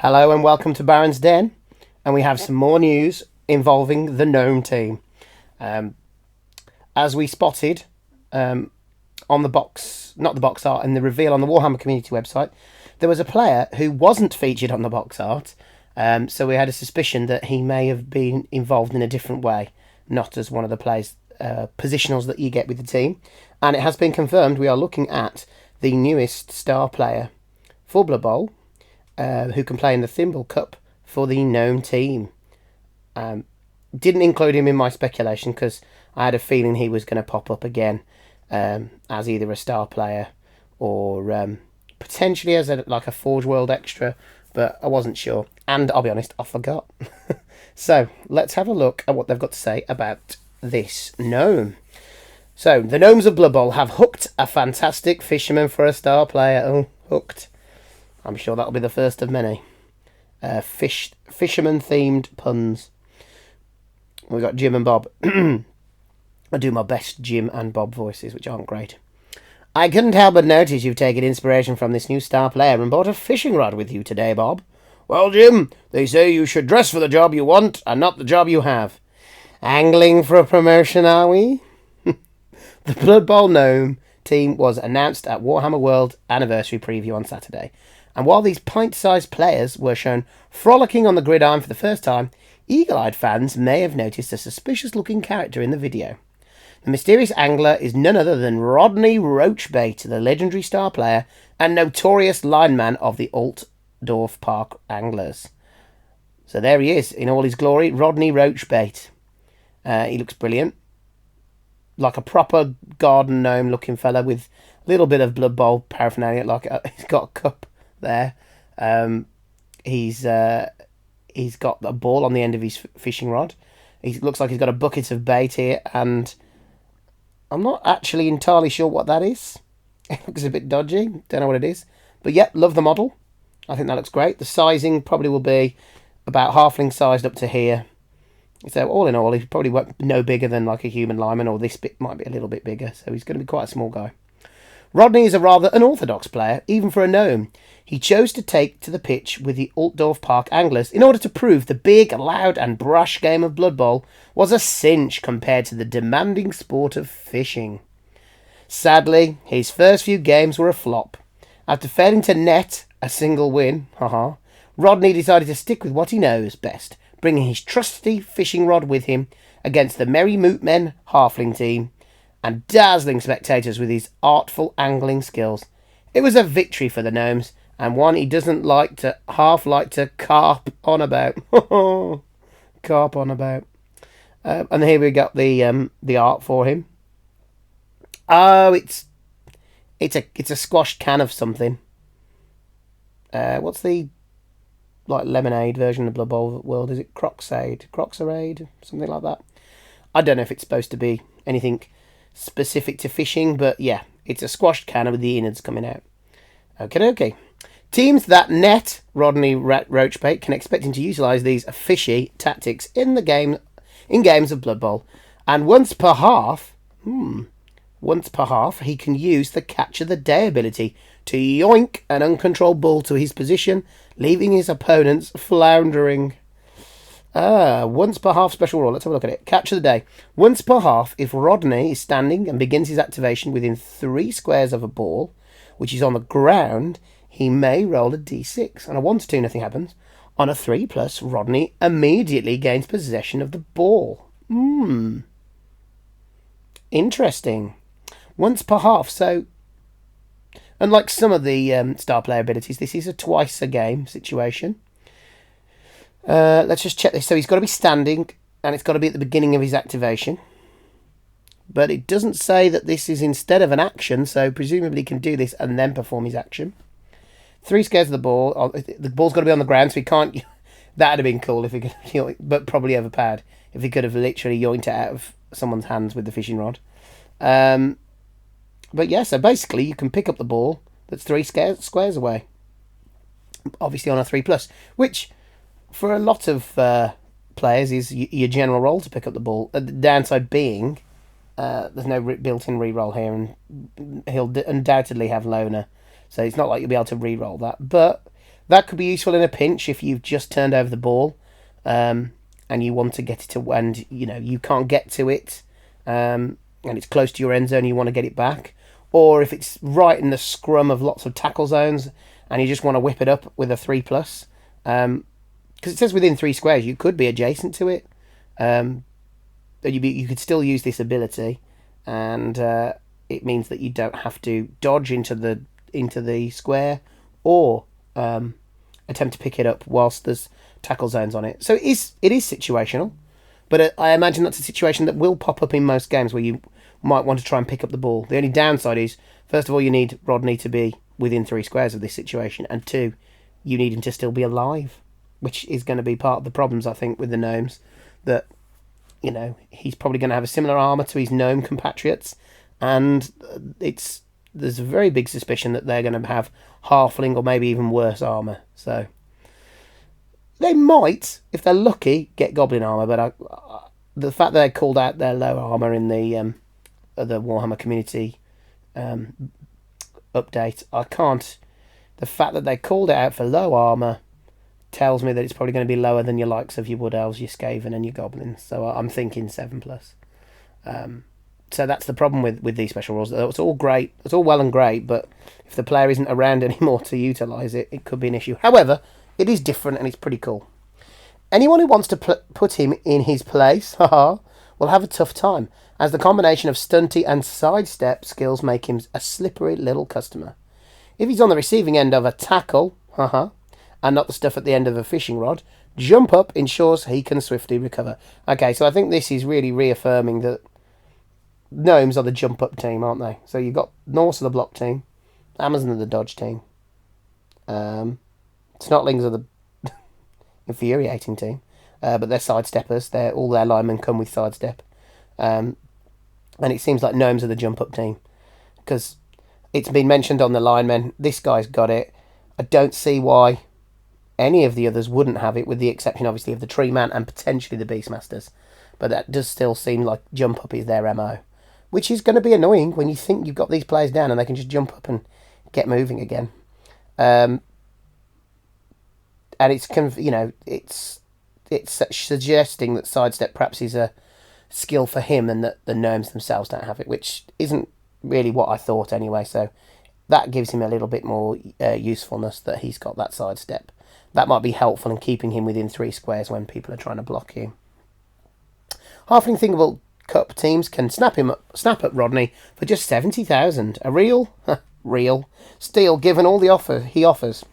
Hello and welcome to Baron's Den, and we have some more news involving the Gnome team. As we spotted on the box, not the box art, in the reveal on the Warhammer community website, there was a player who wasn't featured on the box art, so we had a suspicion that he may have been involved in a different way, not as one of the players' positionals that you get with the team. And it has been confirmed we are looking at the newest star player for Blood Bowl, who can play in the Thimble Cup for the Gnome team. Didn't include him in my speculation because I had a feeling he was going to pop up again as either a star player or potentially as a Forge World extra, but I wasn't sure. And I'll be honest, I forgot. So let's have a look at what they've got to say about this gnome. So the Gnomes of Blood Bowl have hooked a fantastic fisherman for a star player. Oh, hooked. I'm sure that'll be the first of many. Fisherman-themed puns. We've got Jim and Bob. I do my best Jim and Bob voices, which aren't great. I couldn't help but notice you've taken inspiration from this new star player and brought a fishing rod with you today, Bob. Well, Jim, they say you should dress for the job you want and not the job you have. Angling for a promotion, are we? The Blood Bowl Gnome team was announced at Warhammer World Anniversary Preview on Saturday. And while these pint-sized players were shown frolicking on the gridiron for the first time, eagle-eyed fans may have noticed a suspicious-looking character in the video. The mysterious angler is none other than Rodney Roachbait, the legendary star player and notorious lineman of the Altdorf Park Anglers. So there he is, in all his glory, Rodney Roachbait. He looks brilliant. Like a proper garden gnome-looking fella with a little bit of Blood Bowl paraphernalia. He's got a cup there. He's got a ball on the end of his fishing rod. He looks like he's got a bucket of bait here, and I'm not actually entirely sure what that is. It looks a bit dodgy. Don't know what it is. But yeah, love the model. I think that looks great. The sizing probably will be about halfling sized up to here. So all in all, he's probably no bigger than like a human lineman, or this bit might be a little bit bigger. So he's going to be quite a small guy. Rodney is a rather unorthodox player, even for a gnome. He chose to take to the pitch with the Altdorf Park Anglers in order to prove the big, loud and brash game of Blood Bowl was a cinch compared to the demanding sport of fishing. Sadly, his first few games were a flop. After failing to net a single win, Rodney decided to stick with what he knows best, bringing his trusty fishing rod with him against the Merry Mootmen halfling team and dazzling spectators with his artful angling skills. It was a victory for the gnomes, and one he doesn't like to carp on about. Carp on about. And here we got the art for him. Oh, it's a squashed can of something. What's the lemonade version of Blood Bowl world? Is it Croxerade, something like that? I don't know if it's supposed to be anything specific to fishing, but yeah, it's a squashed can with the innards coming out. Okay. Teams that net Rodney Roachbait can expect him to utilise these fishy tactics in games of Blood Bowl, and once per half, he can use the Catch of the Day ability to yoink an uncontrolled ball to his position, leaving his opponents floundering. Once per half special rule. Let's have a look at it. Catch of the Day. Once per half, if Rodney is standing and begins his activation within 3 squares of a ball, which is on the ground, he may roll a d6. On a 1 to 2, nothing happens. On a 3+, Rodney immediately gains possession of the ball. Interesting. Once per half, so unlike some of the star player abilities, this is a twice a game situation. Let's just check this. So he's got to be standing, and it's got to be at the beginning of his activation. But it doesn't say that this is instead of an action, so presumably he can do this and then perform his action. 3 squares of the ball. The ball's got to be on the ground, so he can't. That would have been cool if he could, but probably overpowered if he could have literally yoinked it out of someone's hands with the fishing rod. But yeah, so basically you can pick up the ball that's 3 squares away. Obviously on a 3+, which for a lot of players is your general role to pick up the ball. The downside being there's no built-in reroll here, and he'll undoubtedly have loner, so it's not like you'll be able to reroll that. But That could be useful in a pinch if you've just turned over the ball, and you want to get it to, and you can't get to it, and it's close to your end zone, you want to get it back, or if it's right in the scrum of lots of tackle zones, and you just want to whip it up with a 3+, because it says within 3 squares, you could be adjacent to it, but you could still use this ability, and it means that you don't have to dodge into the square or attempt to pick it up whilst there's tackle zones on it. So it is situational, but I imagine that's a situation that will pop up in most games where you might want to try and pick up the ball. The only downside is, first of all, you need Rodney to be within 3 squares of this situation, and 2, you need him to still be alive, which is going to be part of the problems, I think, with the Gnomes, that he's probably going to have a similar armour to his Gnome compatriots, and there's a very big suspicion that they're going to have halfling or maybe even worse armour. So they might, if they're lucky, get goblin armour, but the fact that they called out their low armour in the Warhammer community update, the fact that they called it out for low armour tells me that it's probably going to be lower than your likes of your Wood Elves, your Skaven and your Goblins. So I'm thinking 7+. So that's the problem with these special rules. It's all great, it's all well and great, but if the player isn't around anymore to utilise it, it could be an issue. However, it is different and it's pretty cool. Anyone who wants to put him in his place, will have a tough time, as the combination of stunty and sidestep skills make him a slippery little customer. If he's on the receiving end of a tackle, and not the stuff at the end of a fishing rod, jump up ensures he can swiftly recover. Okay, so I think this is really reaffirming that Gnomes are the jump up team, aren't they? So you've got Norse are the block team, Amazon are the dodge team, Snotlings are the infuriating team, but they're sidesteppers. All their linemen come with sidestep, and it seems like Gnomes are the jump up team, because it's been mentioned on the linemen. This guy's got it. I don't see why any of the others wouldn't have it, with the exception, obviously, of the Tree Man and potentially the Beastmasters. But that does still seem like jump up is their MO, which is going to be annoying when you think you've got these players down and they can just jump up and get moving again. And it's suggesting that sidestep perhaps is a skill for him and that the Gnomes themselves don't have it, which isn't really what I thought anyway. So that gives him a little bit more usefulness, that he's got that sidestep. That might be helpful in keeping him within 3 squares when people are trying to block him. Halfling Thinkable Cup teams can snap up Rodney for just 70,000. A real steal given all the offer he offers.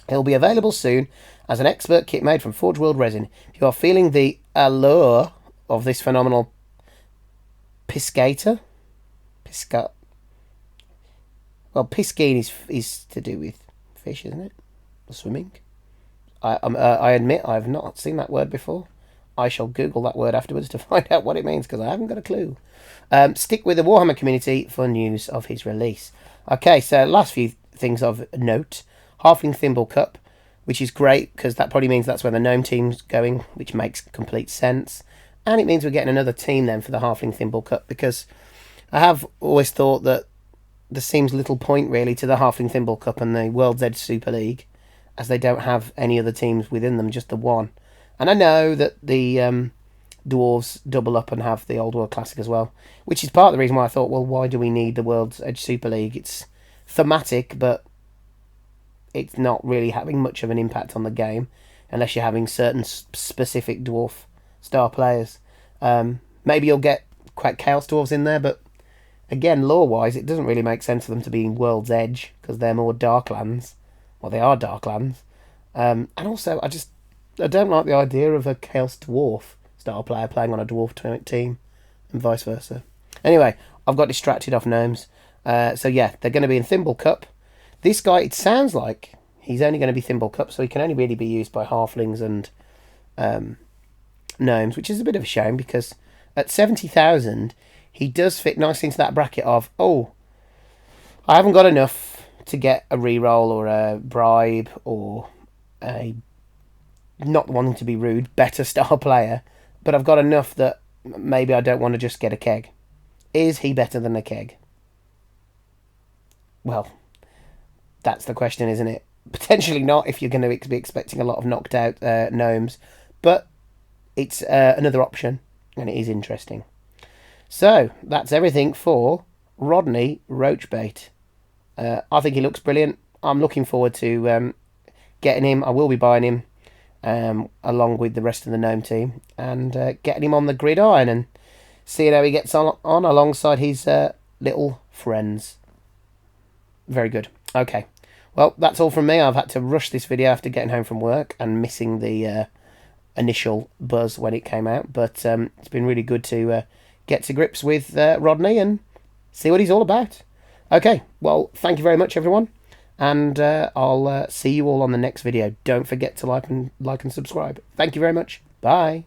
He'll be available soon as an expert kit made from Forge World resin. If you are feeling the allure of this phenomenal piscator, piscine is to do with fish, isn't it? Or swimming. I admit I have not seen that word before. I shall Google that word afterwards to find out what it means, because I haven't got a clue. Stick with the Warhammer community for news of his release. Okay, so last few things of note. Halfling Thimble Cup, which is great, because that probably means that's where the Gnome team's going, which makes complete sense. And it means we're getting another team then for the Halfling Thimble Cup, because I have always thought that there seems little point really to the Halfling Thimble Cup and the World's Edge Super League, as they don't have any other teams within them, just the one. And I know that the Dwarves double up and have the Old World Classic as well, which is part of the reason why I thought, well, why do we need the World's Edge Super League? It's thematic, but it's not really having much of an impact on the game, unless you're having certain specific Dwarf star players. Maybe you'll get quite Chaos Dwarves in there, but again, lore-wise, it doesn't really make sense for them to be in World's Edge, because they're more Darklands. Well, they are Darklands. And also, I don't like the idea of a Chaos Dwarf star player playing on a Dwarf team, and vice versa. Anyway, I've got distracted off Gnomes. So yeah, they're going to be in Thimble Cup. This guy, it sounds like he's only going to be Thimble Cup, so he can only really be used by Halflings and Gnomes, which is a bit of a shame, because at 70,000, he does fit nicely into that bracket of, I haven't got enough to get a reroll or a bribe or a, not wanting to be rude, better star player, but I've got enough that maybe I don't want to just get a keg. Is he better than a keg? Well, that's the question, isn't it? Potentially not if you're going to be expecting a lot of knocked out gnomes, but it's another option, and it is interesting. So that's everything for Rodney Roachbait. I think he looks brilliant. I'm looking forward to getting him. I will be buying him along with the rest of the gnome team, and getting him on the gridiron and seeing how he gets on alongside his little friends. Very good. Okay. Well, that's all from me. I've had to rush this video after getting home from work and missing the initial buzz when it came out. But it's been really good to get to grips with Rodney and see what he's all about. Okay, well, thank you very much, everyone. And I'll see you all on the next video. Don't forget to like and subscribe. Thank you very much. Bye.